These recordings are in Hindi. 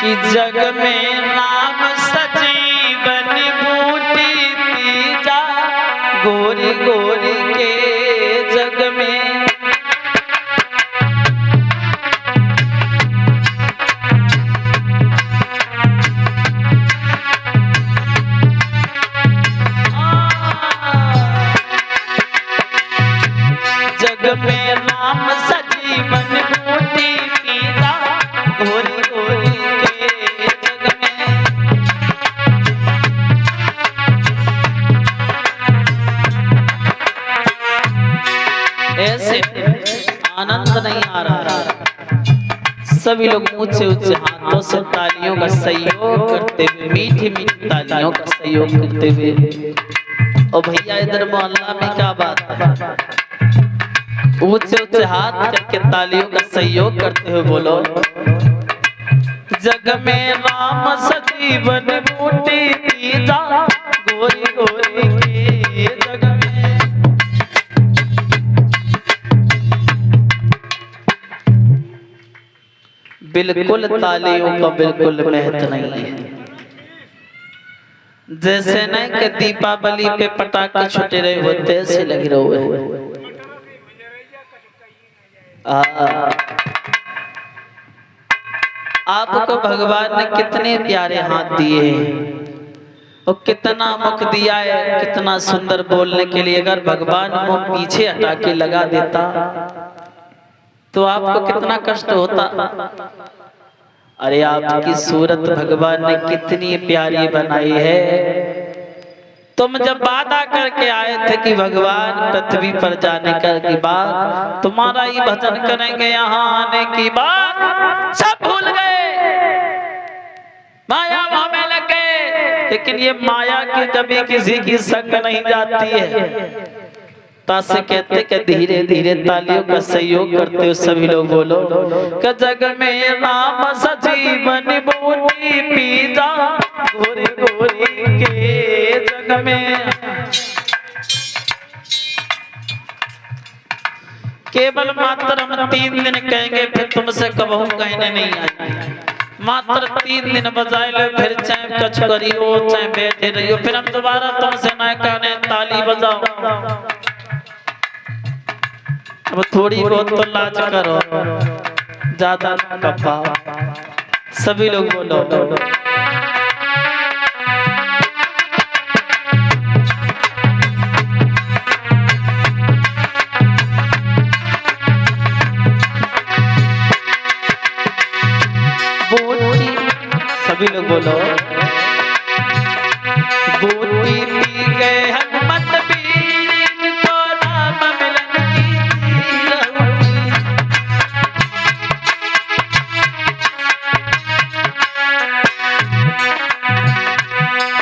कि जग में नाम सजीवन बूटी पी जा, गोरी गोरी के जग में। जग में नाम सजीवन बूटी पी जा, गोरी गोरी के जग में। ऐसे आनंद नहीं आ रहा। सभी लोग ऊंचे ऊंचे हाथों से तालियों का सहयोग करते हुए, मीठी मीठी तालियों का सहयोग करते हुए। और भैया इधर मोहल्ला में क्या बात है, ऊंचे ऊंचे हाथ करके तालियों का सहयोग करते हुए बोलो, जग में राम सजीवन बूटी पी जा, गोरी गोरी के जग में। बिल्कुल तालियों का बिल्कुल महत्व नहीं है। जैसे न कि दीपावली पे पटाखे छूटे रहे होते ऐसे लग रहे हुए। आपको भगवान ने कितने प्यारे हाथ दिए हैं और कितना मुख दिया है, कितना सुंदर बोलने के लिए। अगर भगवान मुख पीछे हटा के लगा देता तो आपको कितना कष्ट होता। अरे आपकी सूरत भगवान ने कितनी प्यारी बनाई है। तुम जब वादा करके आए थे कि भगवान पृथ्वी पर जाने की बात, तुम्हारा ही भजन करेंगे, यहाँ आने की बात सब भूल गए, माया में लगे। लेकिन ये माया की कभी किसी की संग नहीं जाती है। तासे कहते कि धीरे धीरे तालियों का सहयोग करते हुए सभी लोग बोलो कि जग में राम सजीवन बूटी पी जा, गोरी गोरी के जग में। केवल मात्र हम 3 दिन कहेंगे, फिर तुमसे कबहू कहने नहीं आएंगे। मात्र 3 दिन बजाए लो, फिर चाहे कछ करियो चाहे बैठे रहियो, फिर हम दोबारा तुमसे ना कहने ताली बजाओ। अब थोड़ी बहुत तो लाज करो, ज्यादा कपाओ। सभी लोग बोलो, बूटी। सभी लोग बोलो, बूटी पी गए हनुमत बीर को राम मिलन की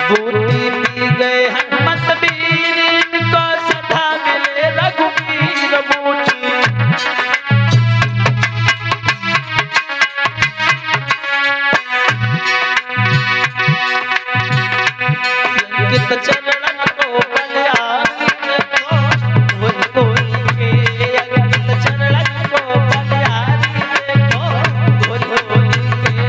बूटी पी गए हनुमत बीर को सदा मिले रघुवीर बूटी। अंकित चरणन को बलिहारी देखो, गोरी गोरी के। अंकित चरणन को बलिहारी देखो, गोरी गोरी के।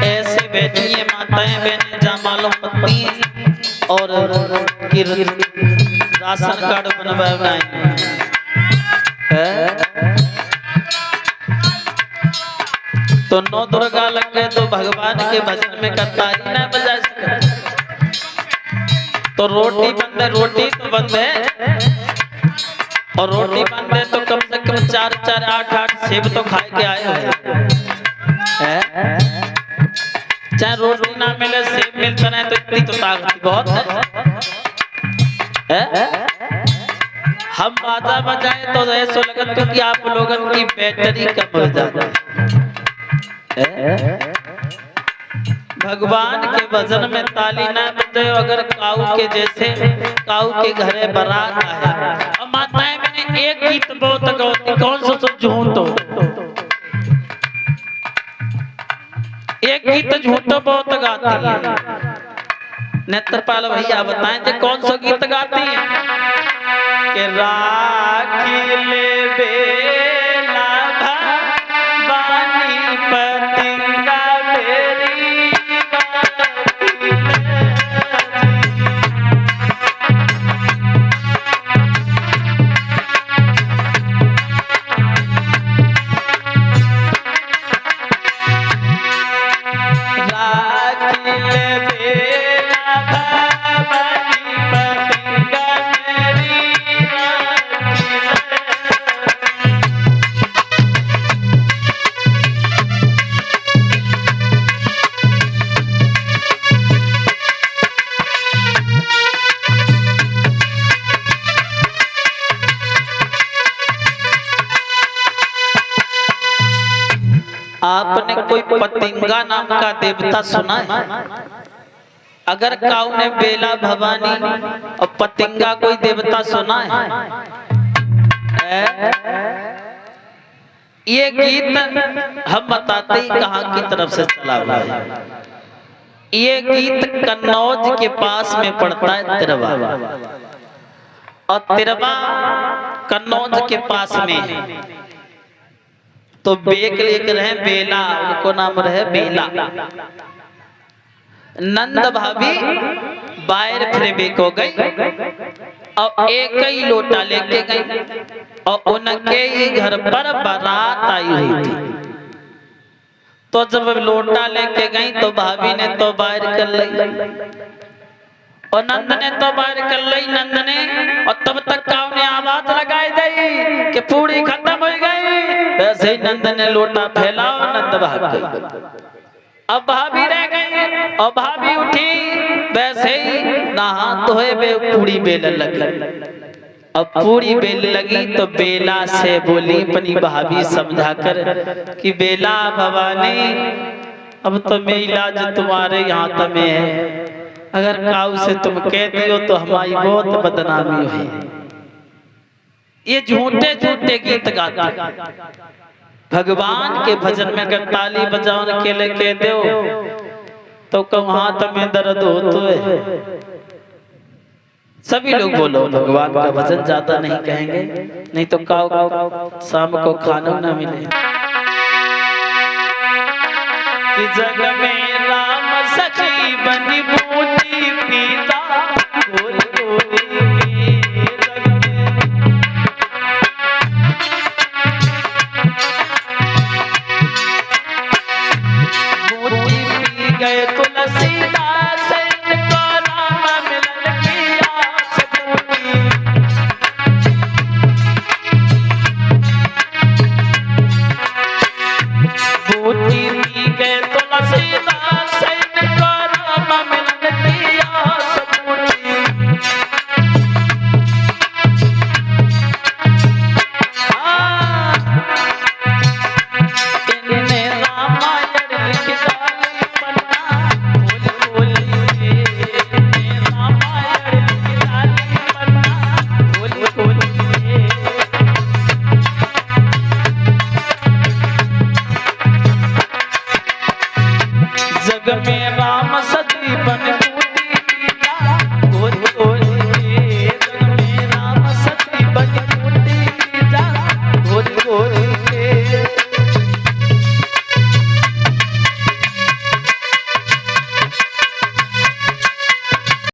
ऐसे बैठिए माताएं बहनें, जमालों पत्नी और राशन कार्ड बनवाए तो 9 दुर्गा लग गए तो भगवान के भजन में ताली ना बजा सके। तो रोटी बंद है, रोटी तो बंद है, और रोटी बंद है तो कम से कम 4-4, 8-8 सेब तो खाए के आए हो। चाहे रोटी ना मिले सेब मिलता नहीं तो इतनी तो ताकत बहुत है। हम बाजा बजाए तो ऐसा लगता है कि आप लोगों की बैटरी कम हो जाती है। भगवान के भजन में ताली ना बजे, अगर काऊ के जैसे काऊ के घरे बारात आए और माताएं मैंने एक गीत बहुत गौती, कौन सा तो झूठो, एक गीत झूठो बहुत गाती है। नेत्रपाल भैया बताएं जो कौन सा गीत गाती हैं कि राखी ले बेला भवानी पतिंगा मेरी राखी ले बेला भवानी पतिंगा मेरी आपने कोई पतिंगा नाम का देवता सुना है? अगर काऊ ने बेला भवानी और पतिंगा कोई देवता सुना है? ये गीत हम बताते ही कहाँ की तरफ से चला हुआ है। ये गीत कन्नौज के पास में पड़ता है तिरवा, और तिरवा कन्नौज के पास में है। तो बेक लेकर है बेला, उनको नाम रहे बेला। नंद भाभी बाहर फिर बेक हो गई और एक ही लोटा लेके गई, और उनके ही घर पर बारात आई हुई थी। तो जब लोटा लेके गई तो भाभी ने तो बाहर कर ली और नंद ने तो बाहर कर ली नंद ने, और तब तक काऊ ने आवाज लगाई दी कि पूरी खत्म हो गई। वैसे ही नंद ने लोटा फैला और नंद भाग गई। अब भाभी रह गई और भाभी उठी, वैसे ही नहा धोए पूरी बेल लगी। अब पूरी बेल लगी तो बेला से बोली अपनी भाभी समझाकर कि बेला भवानी अब तो मेरी इलाज तुम्हारे हाथ में है, अगर काऊ से तुम कह दियो तो हमारी बहुत बदनामी हुई। ये झूठे झूठे गीत गाते भगवान के भजन में अगर ताली बजाओ के लिए कह दो तो कहूँ हाथ में दर्द हो तो है। सभी लोग बोलो भगवान का भजन ज्यादा नहीं कहेंगे, नहीं तो काऊ शाम को खाना ना मिले। कि जग में राम सखी बनी बूटी पीता गोरी गोरी के जग में। बूटी पी गए तुलसीदास इनको राम मिलन की आस पूरी। बूटी पी गए तुलसीदास इनको राम मिलन की आस पूरी। इन्हें रामायण लिख डाली पन्ना बोली बोली के। इन्हें रामायण लिख डाली पन्ना बोली बोली के। जग में राम सती बन